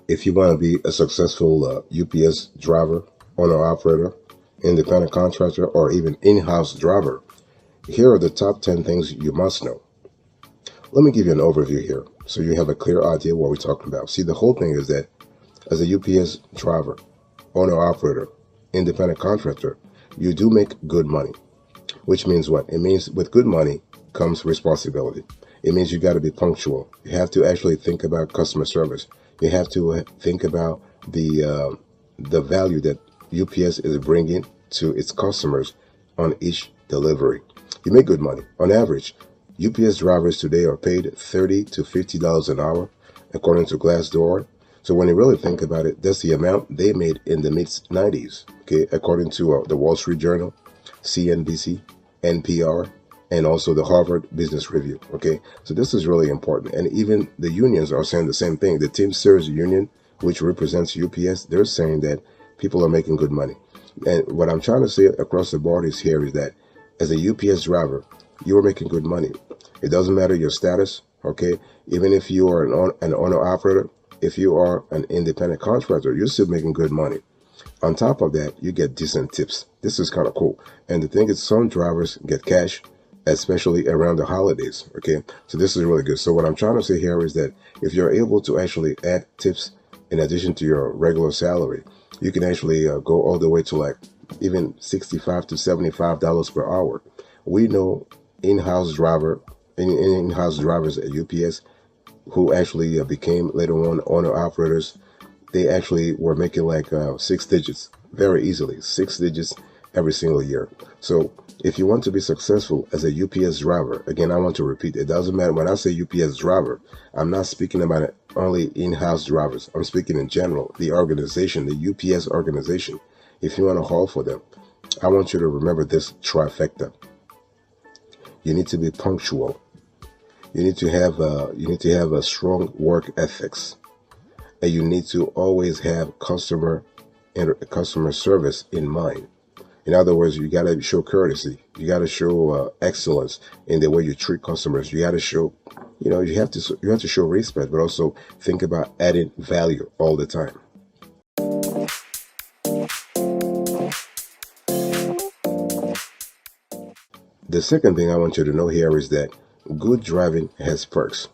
If you want to be a successful UPS driver, owner operator, independent contractor, or even in-house driver, here are the top 10 things you must know. Let me give you an overview here so you have a clear idea what we're talking about. See, the whole thing is that as a UPS driver, owner operator, independent contractor, you do make good money. Which means what? It means with good money comes responsibility. It means you got to be punctual. You have to actually think about customer service. You have to think about the value that UPS is bringing to its customers on each delivery. You make good money. On average, UPS drivers today are paid $30 to $50 an hour, according to Glassdoor. So when you really think about it, that's the amount they made in the mid-90s, okay, according to the Wall Street Journal, CNBC, NPR, and also the Harvard Business Review, okay? So this is really important. And even the unions are saying the same thing. The Teamsters Union, which represents UPS, they're saying that people are making good money. And what I'm trying to say across the board is that as a UPS driver, you are making good money. It doesn't matter your status, okay? Even if you are an owner-operator, if you are an independent contractor, you're still making good money. On top of that, you get decent tips. This is kind of cool. And the thing is, some drivers get cash, especially around the holidays, okay? So this is really good. So what I'm trying to say here is that if you're able to actually add tips in addition to your regular salary, you can actually go all the way to like even $65 to $75 per hour. We know in-house drivers at UPS who actually became later on owner operators. They actually were making like 6 digits very easily, 6 digits every single year. So if you want to be successful as a UPS driver, again, I want to repeat, it doesn't matter. When I say UPS driver, I'm not speaking about only in-house drivers. I'm speaking in general, the organization, the UPS organization. If you want to haul for them, I want you to remember this trifecta. You need to be punctual. You need to have a strong work ethics, and you need to always have customer service in mind. In other words, you got to show courtesy. You got to show excellence in the way you treat customers. You got to show, you have to show respect, but also think about adding value all the time. The second thing I want you to know here is that good driving has perks.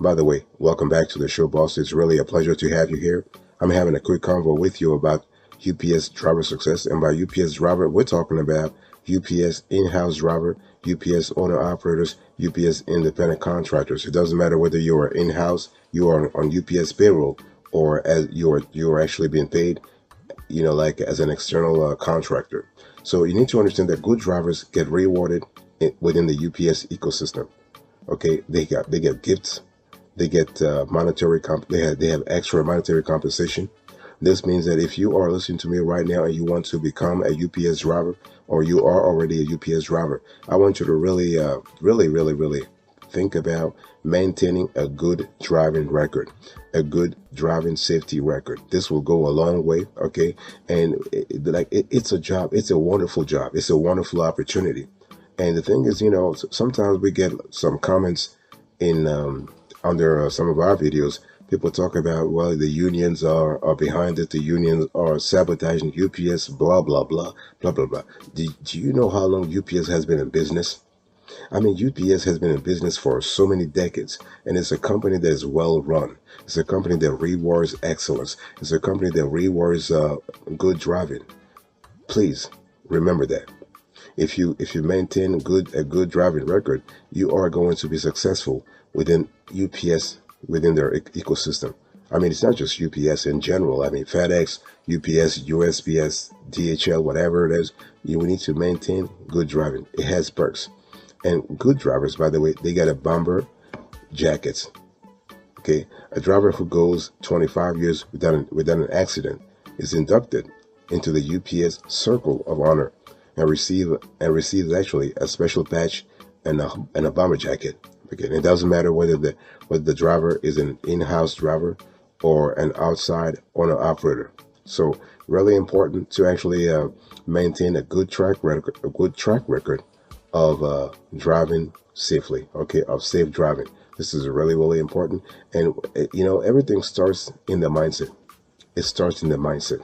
By the way, welcome back to the show, boss. It's really a pleasure to have you here. I'm having a quick convo with you about UPS driver success. And by UPS driver, we're talking about UPS in-house driver, UPS owner operators, UPS independent contractors. It doesn't matter whether you are in-house, you are on UPS payroll, or as you are actually being paid, like as an external contractor. So you need to understand that good drivers get rewarded within the UPS ecosystem. Okay, they get gifts, they get they have extra monetary compensation. This means that if you are listening to me right now and you want to become a UPS driver, or you are already a UPS driver, I want you to really think about maintaining a good driving record, a good driving safety record. This will go a long way, okay? And it's a job. It's a wonderful job. It's a wonderful opportunity. And the thing is, sometimes we get some comments in under some of our videos. People talk about, well, the unions are behind it. The unions are sabotaging UPS, blah, blah, blah, blah, blah, blah. Do you know how long UPS has been in business? I mean, UPS has been in business for so many decades, and it's a company that is well run. It's a company that rewards excellence. It's a company that rewards good driving. Please remember that. If you maintain a good driving record, you are going to be successful within UPS, within their ecosystem. I mean, it's not just UPS in general. I mean, FedEx, UPS, USPS, DHL, whatever it is, you need to maintain good driving. It has perks. And good drivers, by the way, they get a bomber jackets. Okay, a driver who goes 25 years without an accident is inducted into the UPS Circle of Honor and receives actually a special badge and a bomber jacket. Again, it doesn't matter whether the driver is an in-house driver or an outside owner operator. So really important to actually maintain a good track record of driving safely, okay, of safe driving. This is really, really important. And, everything starts in the mindset. It starts in the mindset.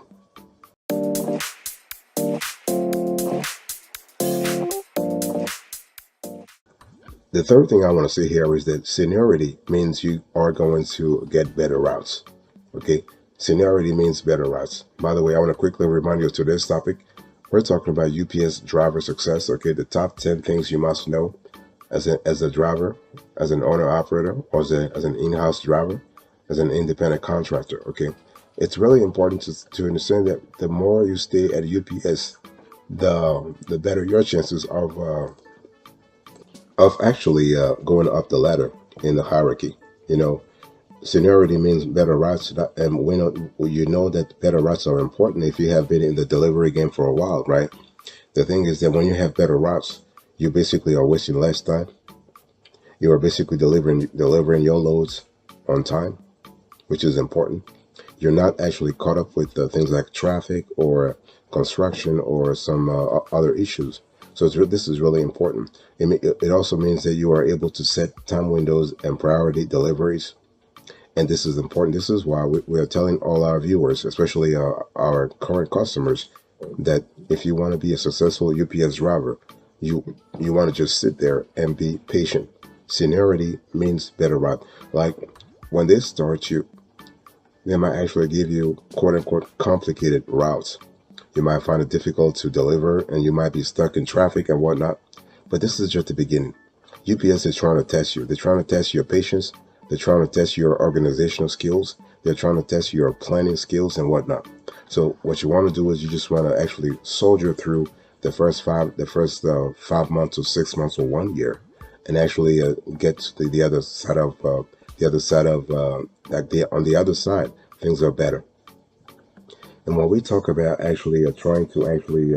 The third thing I want to say here is that seniority means you are going to get better routes. Okay? Seniority means better routes. By the way, I want to quickly remind you of today's topic. We're talking about UPS driver success. Okay, the top 10 things you must know as a driver, as an owner operator, or as an in-house driver, as an independent contractor. Okay, it's really important to understand that the more you stay at UPS, the better your chances of actually going up the ladder in the hierarchy. You know, seniority means better routes, and you know that better routes are important if you have been in the delivery game for a while, right? The thing is that when you have better routes, you basically are wasting less time. You are basically delivering your loads on time, which is important. You're not actually caught up with things like traffic or construction or some other issues. So this is really important. It also means that you are able to set time windows and priority deliveries. And this is important. This is why we are telling all our viewers, especially our current customers, that if you want to be a successful UPS driver, you want to just sit there and be patient. Seniority means better route. Like when they start you, they might actually give you quote unquote complicated routes. You might find it difficult to deliver and you might be stuck in traffic and whatnot. But this is just the beginning. UPS is trying to test you. They're trying to test your patience. They're trying to test your organizational skills. They're trying to test your planning skills and whatnot. So what you want to do is you just want to actually soldier through the first 5 months or 6 months or 1 year, and actually get to the other side of on the other side, things are better. And when we talk about actually trying to actually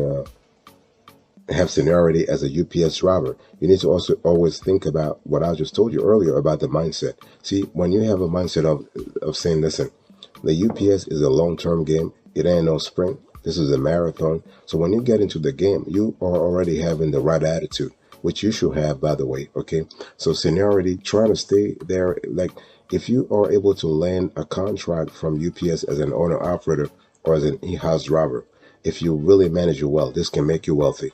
have seniority as a UPS driver, you need to also always think about what I just told you earlier about the mindset. See, when you have a mindset of saying, listen, the UPS is a long-term game. It ain't no sprint. This is a marathon. So when you get into the game, you are already having the right attitude, which you should have, by the way. Okay. So seniority, trying to stay there. Like if you are able to land a contract from UPS as an owner operator or as an in-house driver, if you really manage it well, this can make you wealthy.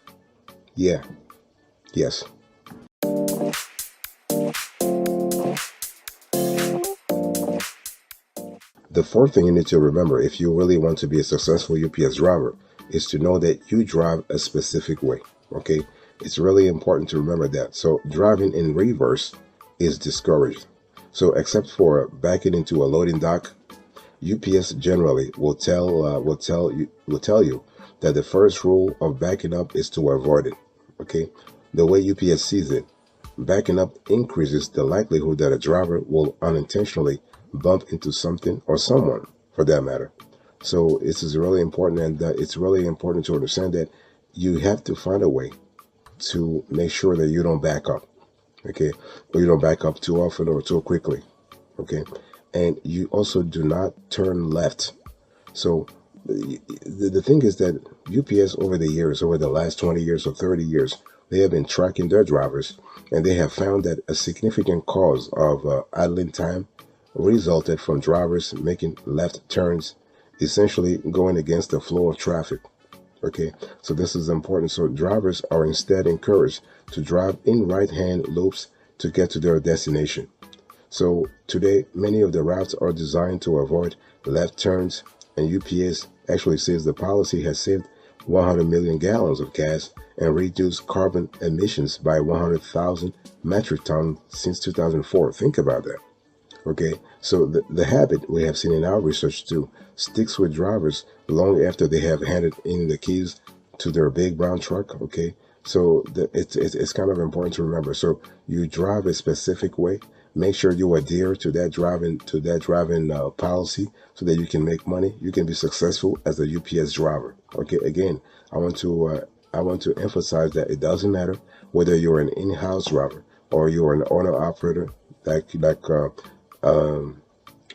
Yeah. Yes. The fourth thing you need to remember if you really want to be a successful UPS driver is to know that you drive a specific way. Okay. It's really important to remember that. So driving in reverse is discouraged. So except for backing into a loading dock, UPS generally will tell you that the first rule of backing up is to avoid it. Okay, the way UPS sees it, backing up increases the likelihood that a driver will unintentionally bump into something or someone, for that matter. So this is really important, and it's really important to understand that you have to find a way to make sure that you don't back up. Okay, or you don't back up too often or too quickly. Okay, and you also do not turn left. So the thing is that UPS over the last 20 years or 30 years, they have been tracking their drivers, and they have found that a significant cause of idling time resulted from drivers making left turns, essentially going against the flow of traffic. Okay, so this is important. So drivers are instead encouraged to drive in right-hand loops to get to their destination. So today, many of the routes are designed to avoid left turns, and UPS actually says the policy has saved 100 million gallons of gas and reduced carbon emissions by 100,000 metric tons since 2004. Think about that. Okay, so the habit we have seen in our research too sticks with drivers long after they have handed in the keys to their big brown truck. Okay, so it's kind of important to remember. So you drive a specific way. Make sure you adhere to that driving policy so that you can make money. You can be successful as a UPS driver. Okay, again, I want to emphasize that it doesn't matter whether you're an in-house driver or you're an owner operator, like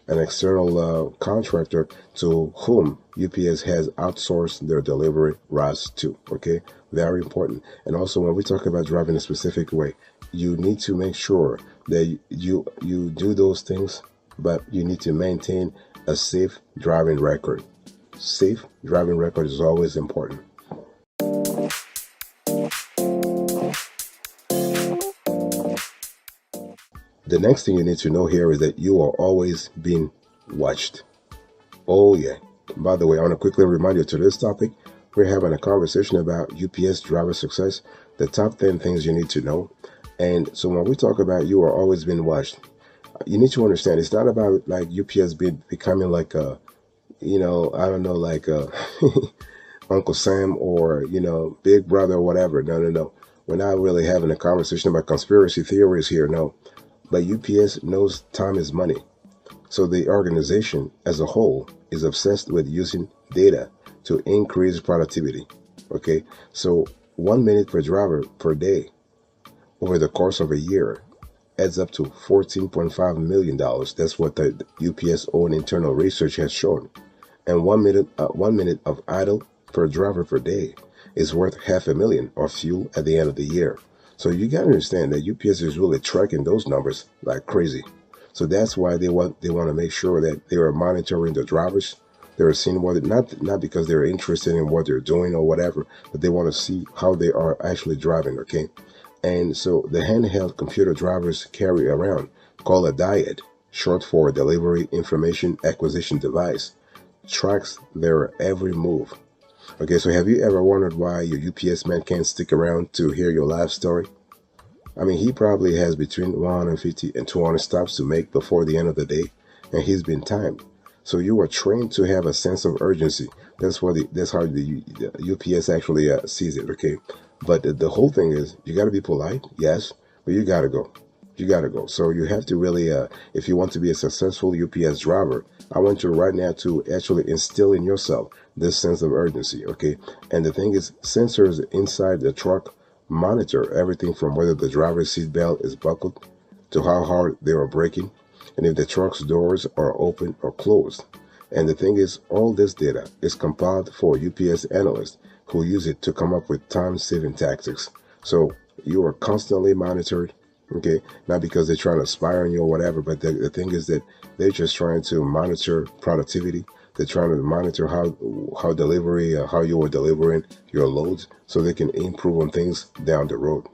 an external contractor to whom UPS has outsourced their delivery routes to. Okay, very important. And also, when we talk about driving a specific way, you need to make sure that you do those things, but you need to maintain a safe driving record. Safe driving record is always important. The next thing you need to know here is that you are always being watched. Oh yeah. By the way, I want to quickly remind you to this topic. We're having a conversation about UPS driver success, the top 10 things you need to know. And so when we talk about you are always being watched, you need to understand it's not about like UPS becoming like a, I don't know, like a Uncle Sam or, Big Brother or whatever. No, no, no. We're not really having a conversation about conspiracy theories here. No. But UPS knows time is money. So the organization as a whole is obsessed with using data to increase productivity. Okay. So 1 minute per driver per day over the course of a year adds up to $14.5 million. That's what the UPS own internal research has shown. And 1 minute of idle per driver per day is worth $500,000 of fuel at the end of the year. So you got to understand that UPS is really tracking those numbers like crazy. So that's why they want to make sure that they are monitoring the drivers. They're seeing what not because they're interested in what they're doing or whatever, but they want to see how they are actually driving. Okay. And so the handheld computer drivers carry around, called a DIAD, short for Delivery Information Acquisition Device, tracks their every move. Okay, so have you ever wondered why your UPS man can't stick around to hear your life story? I mean, he probably has between 150 and 200 stops to make before the end of the day, and he's been timed. So you are trained to have a sense of urgency. That's how the UPS actually sees it. Okay, but the whole thing is you got to be polite, yes, but you got to go. You got to go. So you have to really, if you want to be a successful UPS driver, I want you right now to actually instill in yourself this sense of urgency. Okay, and the thing is, sensors inside the truck monitor everything from whether the driver's seat belt is buckled to how hard they are braking and if the truck's doors are open or closed. And the thing is, all this data is compiled for UPS analysts who use it to come up with time-saving tactics. So you are constantly monitored, okay? Not because they're trying to spy on you or whatever, but the thing is that they're just trying to monitor productivity. They're trying to monitor how you are delivering your loads so they can improve on things down the road.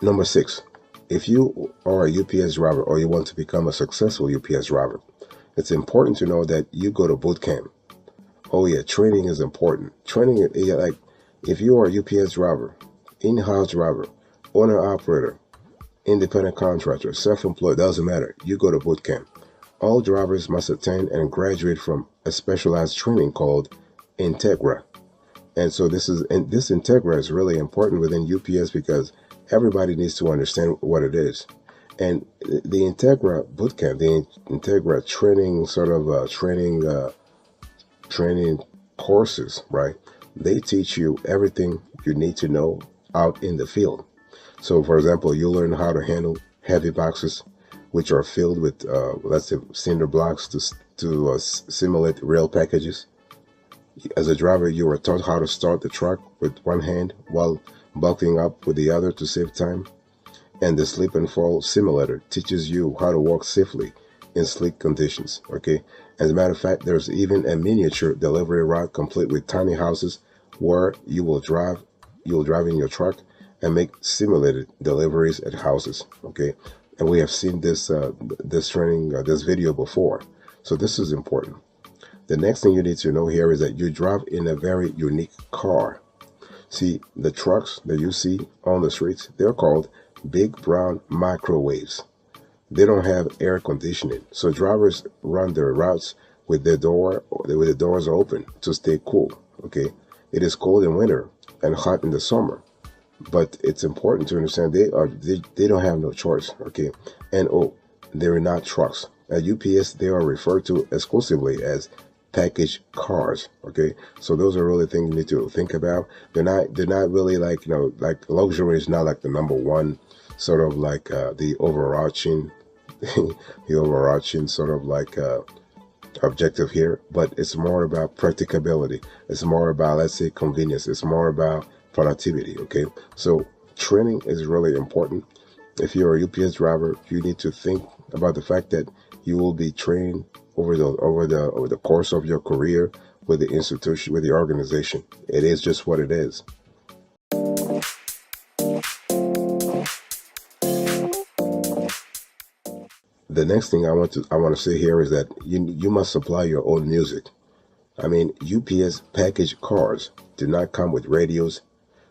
Number 6, if you are a UPS driver or you want to become a successful UPS driver, it's important to know that you go to boot camp. Oh yeah, training is important. Training, like if you are a UPS driver, in-house driver, owner-operator, independent contractor, self-employed, doesn't matter. You go to boot camp. All drivers must attend and graduate from a specialized training called Integra. And so this Integra is really important within UPS because everybody needs to understand what it is. And the Integra bootcamp, the Integra training training courses, right? They teach you everything you need to know out in the field. So, for example, you learn how to handle heavy boxes, which are filled with, let's say, cinder blocks to simulate rail packages. As a driver, you are taught how to start the truck with one hand while buckling up with the other to save time. And the slip and fall simulator teaches you how to walk safely in slick conditions. Okay. As a matter of fact, there's even a miniature delivery route complete with tiny houses where you will drive in your truck and make simulated deliveries at houses. Okay. And we have seen this video before. So this is important. The next thing you need to know here is that you drive in a very unique car. See, the trucks that you see on the streets, they're called big brown microwaves. They don't have air conditioning, so drivers run their routes with the doors open to stay cool. Okay, it is cold in winter and hot in the summer, but it's important to understand they don't have no choice. Okay, and they're not trucks. At UPS, they are referred to exclusively as package cars. Okay, so those are really things you need to think about. They're not really like, like luxury is not like the number one sort of like the overarching sort of like objective here, but it's more about practicability. It's more about, let's say, convenience. It's more about productivity. Okay, so training is really important. If you're a UPS driver, you need to think about the fact that you will be trained over the course of your career with the institution, with the organization. It is just what it is. The next thing I want to say here is that you must supply your own music. I mean, UPS package cars do not come with radios.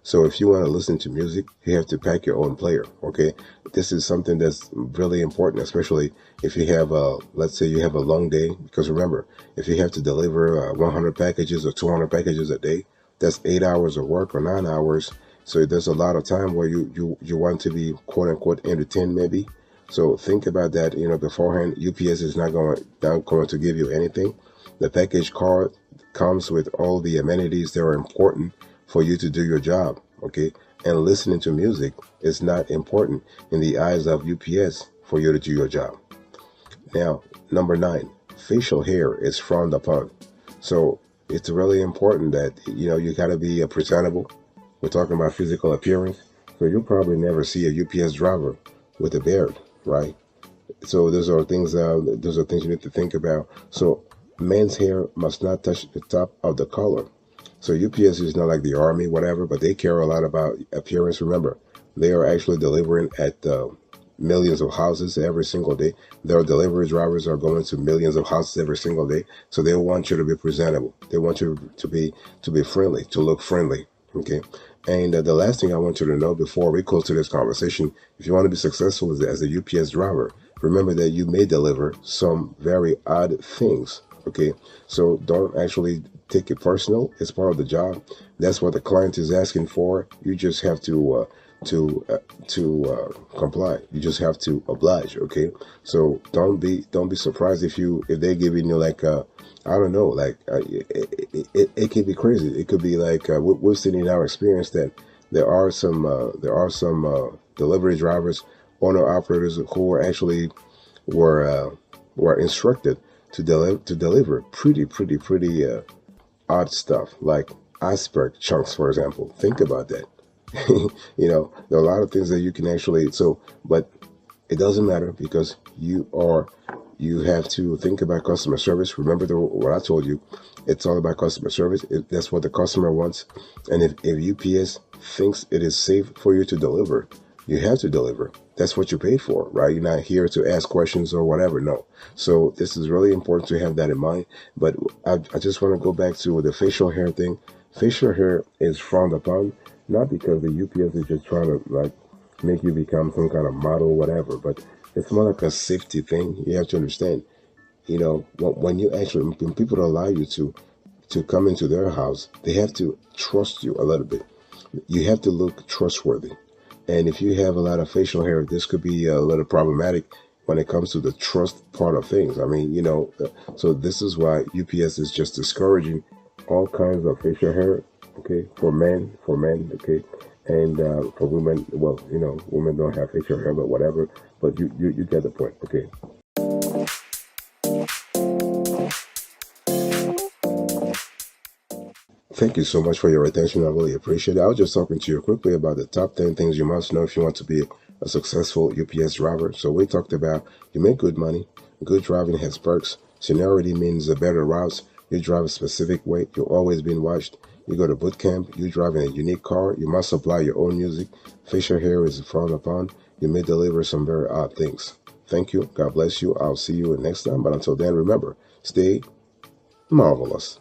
So if you want to listen to music, you have to pack your own player. Okay, this is something that's really important, especially if you have let's say you have a long day. Because remember, if you have to deliver 100 packages or 200 packages a day, that's 8 hours of work or 9 hours. So there's a lot of time where you want to be quote unquote entertained maybe. So think about that, beforehand. UPS is not going to give you anything. The package car comes with all the amenities that are important for you to do your job, okay? And listening to music is not important in the eyes of UPS for you to do your job. Now, number 9, facial hair is frowned upon. So it's really important that, you got to be presentable. We're talking about physical appearance. So you'll probably never see a UPS driver with a beard, right? So those are things you need to think about. So men's hair must not touch the top of the collar. So UPS is not like the army, whatever, but they care a lot about appearance. Remember, they are actually delivering at millions of houses every single day. Their delivery drivers are going to millions of houses every single day. So they want you to be presentable. They want you to be friendly, to look friendly. Okay. And the last thing I want you to know before we close to this conversation, if you want to be successful as a UPS driver, remember that you may deliver some very odd things. Okay. So don't actually take it personal. It's part of the job. That's what the client is asking for. You just have to comply. You just have to oblige. Okay. So don't be surprised if they're giving you like I don't know, like it could be crazy. It could be like we've seen in our experience that there are some delivery drivers, owner operators who were instructed to deliver pretty odd stuff like iceberg chunks, for example. Think about that. There are a lot of things that you can actually, but it doesn't matter because you have to think about customer service. Remember what I told you. It's all about customer service. That's what the customer wants. And if UPS thinks it is safe for you to deliver, you have to deliver. That's what you paid for, right? You're not here to ask questions or whatever. No. So this is really important to have that in mind. But I just want to go back to the facial hair thing. Facial hair is frowned upon, not because the UPS is just trying to like make you become some kind of model or whatever, but it's more like a safety thing. You have to understand, when people allow you to come into their house, they have to trust you a little bit. You have to look trustworthy. And if you have a lot of facial hair, this could be a little problematic when it comes to the trust part of things. I mean, so this is why UPS is just discouraging all kinds of facial hair, okay, for men, okay, and for women, well, women don't have facial hair, but whatever. But you get the point, okay. Thank you so much for your attention. I really appreciate it. I was just talking to you quickly about the top 10 things you must know if you want to be a successful UPS driver. So we talked about you make good money, good driving has perks, seniority means a better routes, you drive a specific way, you're always being watched, you go to boot camp, you drive in a unique car, you must supply your own music, facial hair is frowned upon, you may deliver some very odd things. Thank you. God bless you. I'll see you next time. But until then, remember, stay marvelous.